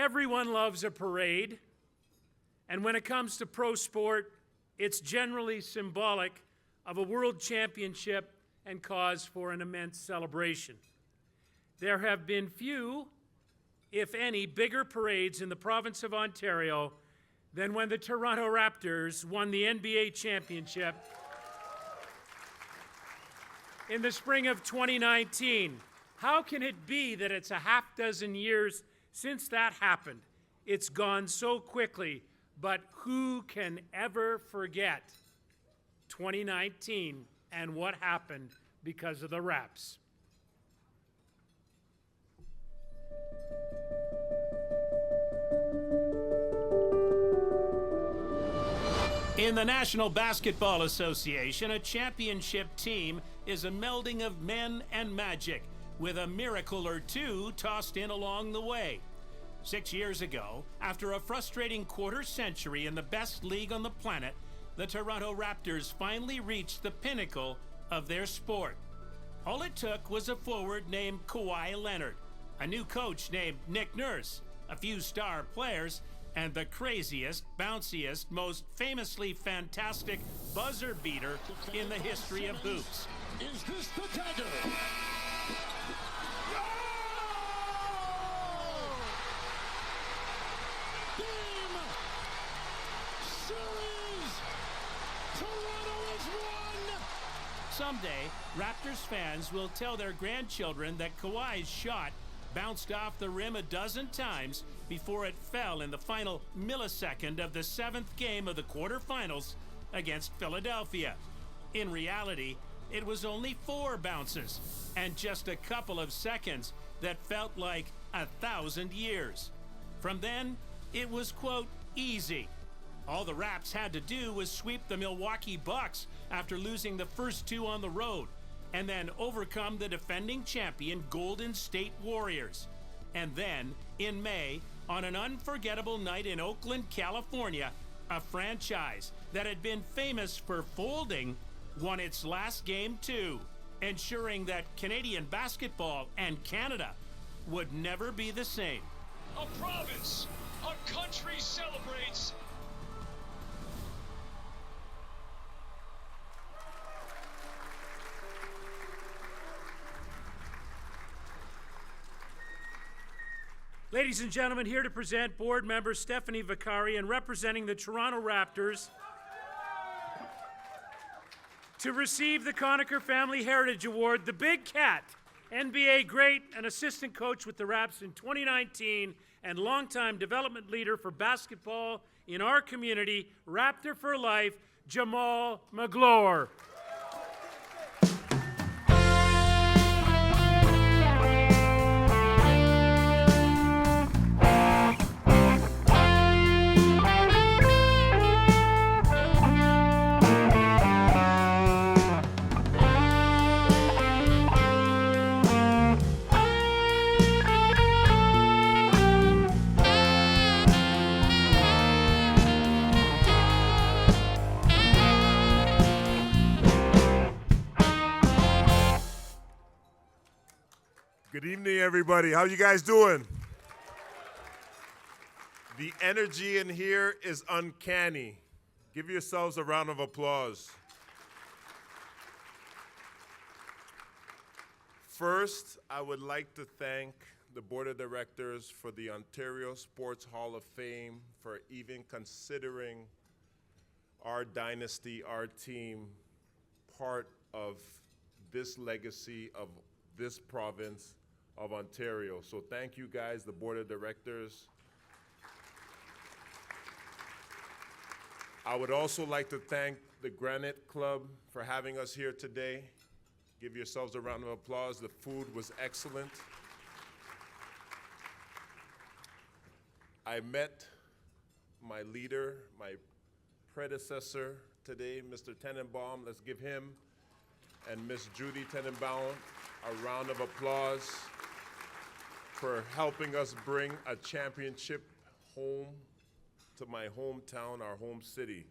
Everyone loves a parade, and when it comes to pro sport, it's generally symbolic of a world championship and cause for an immense celebration. There have been few, if any, bigger parades in the province of Ontario than when the Toronto Raptors won the NBA championship in the spring of 2019. How can it be that it's a half dozen years since that happened? It's gone so quickly, but who can ever forget 2019 and what happened because of the Raps? In the National Basketball Association, a championship team is a melding of men and magic, with a miracle or two tossed in along the way. 6 years ago, after a frustrating quarter century in the best league on the planet, the Toronto Raptors finally reached the pinnacle of their sport. All it took was a forward named Kawhi Leonard, a new coach named Nick Nurse, a few star players, and the craziest, bounciest, most famously fantastic buzzer beater in the history of hoops. Is this the dagger? Game series. Toronto has won. Someday, Raptors fans will tell their grandchildren that Kawhi's shot bounced off the rim a dozen times before it fell in the final millisecond of the 7th game of the quarterfinals against Philadelphia. In reality, it was only 4 bounces and just a couple of seconds that felt like 1,000 years. From then, it was, quote, easy. All the Raps had to do was sweep the Milwaukee Bucks after losing the first 2 on the road, and then overcome the defending champion Golden State Warriors. And then, in May, on an unforgettable night in Oakland, California, a franchise that had been famous for folding won its last game too, ensuring that Canadian basketball and Canada would never be the same. A province, a country celebrates. Ladies and gentlemen, here to present board member Stephanie Vicari, and representing the Toronto Raptors to receive the Conacher Family Heritage Award, the Big Cat, NBA great and assistant coach with the Raps in 2019 and longtime development leader for basketball in our community, Raptor for life, Jamal Magloire. Good evening, everybody. How you guys doing? The energy in here is uncanny. Give yourselves a round of applause. First, I would like to thank the Board of Directors for the Ontario Sports Hall of Fame for even considering our dynasty, our team, part of this legacy of this province of Ontario. So thank you guys, the Board of Directors. I would also like to thank the Granite Club for having us here today. Give yourselves a round of applause. The food was excellent. I met my leader, my predecessor today, Mr. Tenenbaum. Let's give him and Miss Judy Tenenbaum a round of applause for helping us bring a championship home to my hometown, our home city.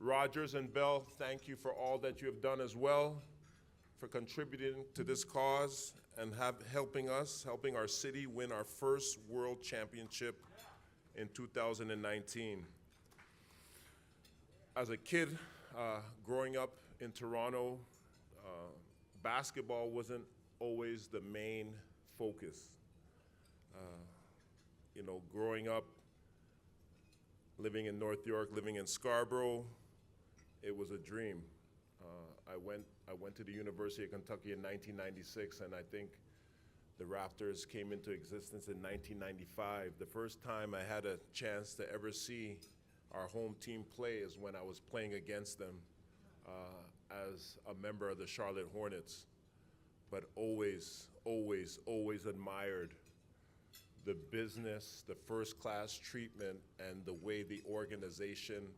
Rogers and Bell, thank you for all that you have done as well, for contributing to this cause and helping our city win our first world championship in 2019. As a kid, growing up in Toronto, basketball wasn't always the main focus. Growing up, living in North York, living in Scarborough, it was a dream. I went to the University of Kentucky in 1996, and I think the Raptors came into existence in 1995. The first time I had a chance to ever see our home team play is when I was playing against them as a member of the Charlotte Hornets. But always, always, always admired the business, the first-class treatment, and the way the organization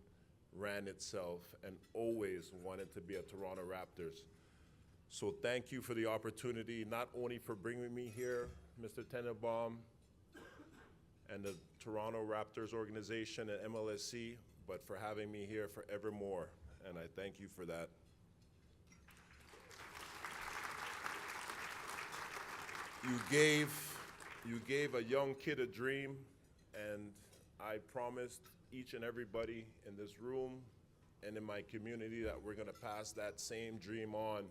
ran itself, and always wanted to be a Toronto Raptors. So thank you for the opportunity, not only for bringing me here, Mr. Tenenbaum, and the Toronto Raptors organization and MLSC, but for having me here forevermore, and I thank you for that. You gave a young kid a dream, and I promised each and everybody in this room and in my community that we're gonna pass that same dream on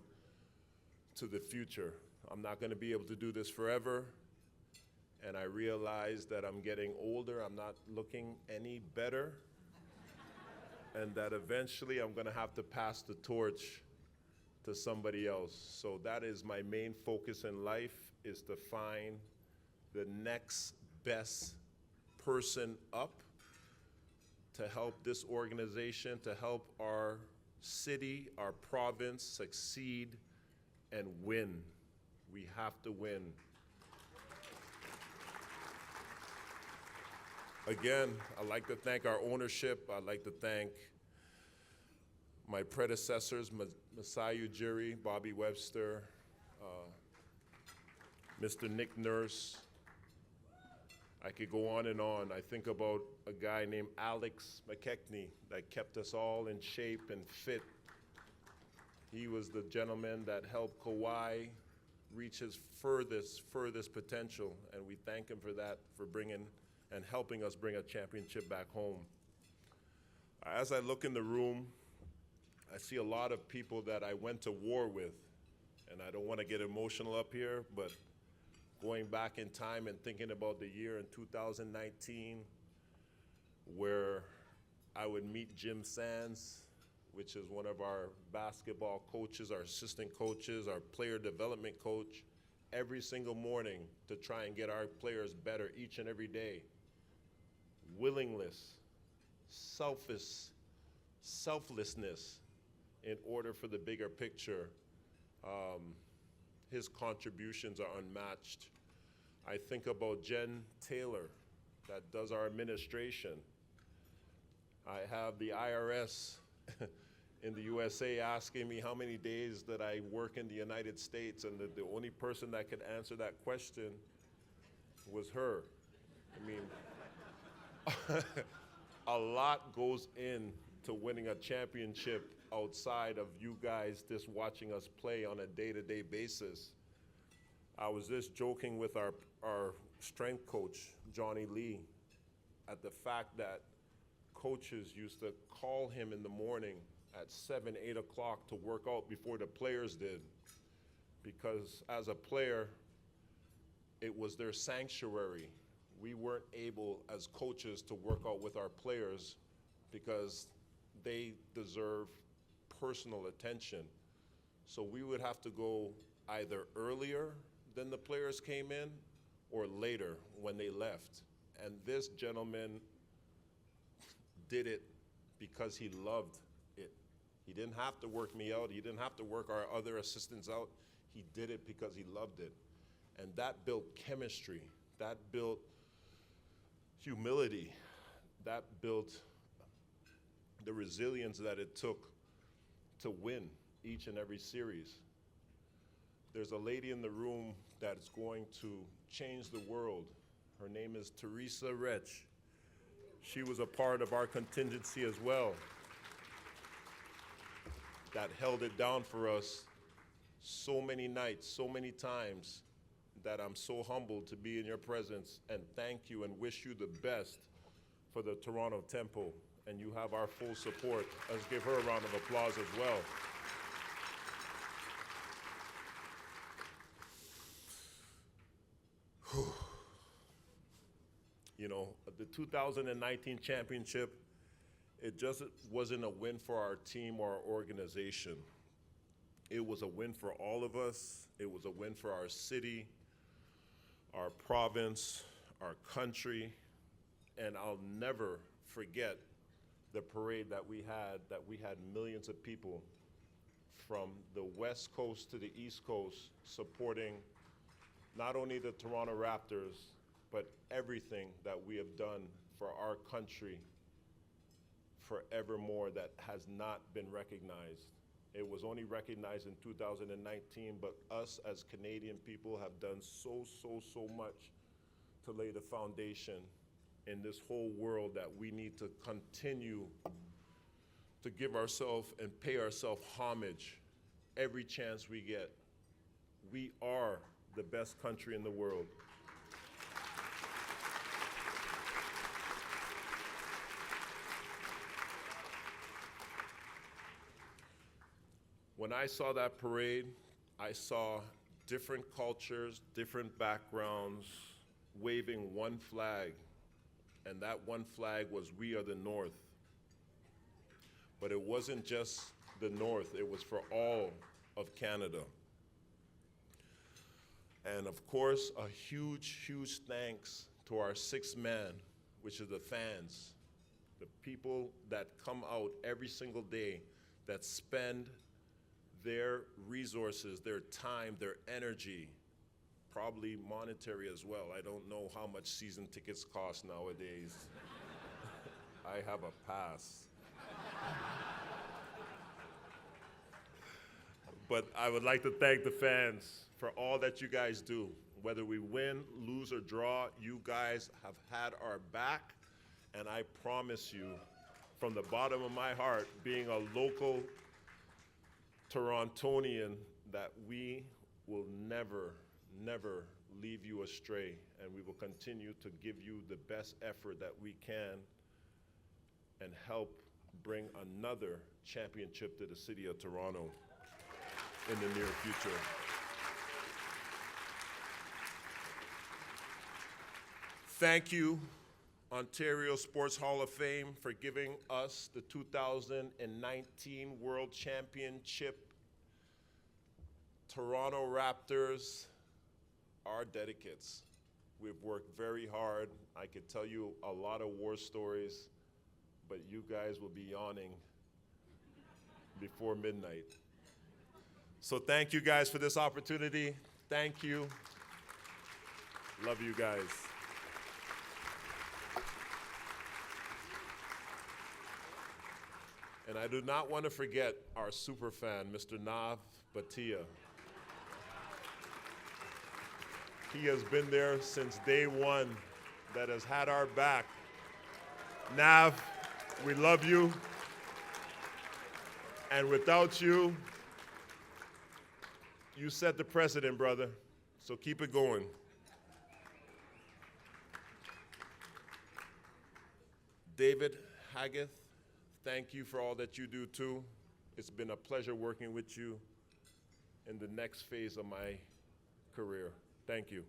to the future. I'm not gonna be able to do this forever, and I realize that I'm getting older, I'm not looking any better, and that eventually I'm gonna have to pass the torch to somebody else. So that is my main focus in life, is to find the next best person up to help this organization, to help our city, our province succeed and win. We have to win. Again, I'd like to thank our ownership. I'd like to thank my predecessors, Masai Ujiri, Bobby Webster, Mr. Nick Nurse. I could go on and on. I think about a guy named Alex McKechnie that kept us all in shape and fit. He was the gentleman that helped Kawhi reach his furthest potential, and we thank him for that, for bringing and helping us bring a championship back home. As I look in the room, I see a lot of people that I went to war with, and I don't want to get emotional up here, but going back in time and thinking about the year in 2019, where I would meet Jim Sands, which is one of our basketball coaches, our assistant coaches, our player development coach, every single morning to try and get our players better each and every day. Willingness, selflessness in order for the bigger picture. His contributions are unmatched. I think about Jen Taylor that does our administration. I have the IRS in the USA asking me how many days that I work in the United States, and the only person that could answer that question was her. I mean, a lot goes into winning a championship outside of you guys just watching us play on a day-to-day basis. I was just joking with our strength coach, Johnny Lee, at the fact that coaches used to call him in the morning at 7, 8 o'clock to work out before the players did. Because as a player, it was their sanctuary. We weren't able as coaches to work out with our players because they deserve personal attention. So we would have to go either earlier than the players came in or later when they left. And this gentleman did it because he loved it. He didn't have to work me out. He didn't have to work our other assistants out. He did it because he loved it. And that built chemistry. That built humility. That built the resilience that it took to win each and every series. There's a lady in the room that's going to change the world. Her name is Teresa Retch. She was a part of our contingency as well. That held it down for us so many nights, so many times, that I'm so humbled to be in your presence and thank you and wish you the best for the Toronto Tempo. And you have our full support. Let's give her a round of applause as well. You know, the 2019 championship, it just wasn't a win for our team or our organization. It was a win for all of us. It was a win for our city, our province, our country, and I'll never forget the parade that we had millions of people from the West Coast to the East Coast supporting not only the Toronto Raptors, but everything that we have done for our country forevermore that has not been recognized. It was only recognized in 2019, but us as Canadian people have done so much to lay the foundation in this whole world that we need to continue to give ourselves and pay ourselves homage every chance we get. We are the best country in the world. When I saw that parade, I saw different cultures, different backgrounds, waving one flag, and that one flag was "We are the North." But it wasn't just the North, it was for all of Canada. And of course, a huge thanks to our sixth man, which is the fans, the people that come out every single day, that spend their resources, their time, their energy, probably monetary as well. I don't know how much season tickets cost nowadays. I have a pass. But I would like to thank the fans for all that you guys do. Whether we win, lose, or draw, you guys have had our back, and I promise you, from the bottom of my heart, being a local Torontonian, that we will never leave you astray, and we will continue to give you the best effort that we can and help bring another championship to the city of Toronto in the near future. Thank you, Ontario Sports Hall of Fame, for giving us the 2019 World Championship. Toronto Raptors are dedicates. We've worked very hard. I could tell you a lot of war stories, but you guys will be yawning before midnight. So thank you guys for this opportunity. Thank you. Love you guys. And I do not want to forget our super fan, Mr. Nav Bhatia. He has been there since day one, that has had our back. Nav, we love you. And without you, you set the precedent, brother. So keep it going. David Haggith, thank you for all that you do too. It's been a pleasure working with you in the next phase of my career. Thank you.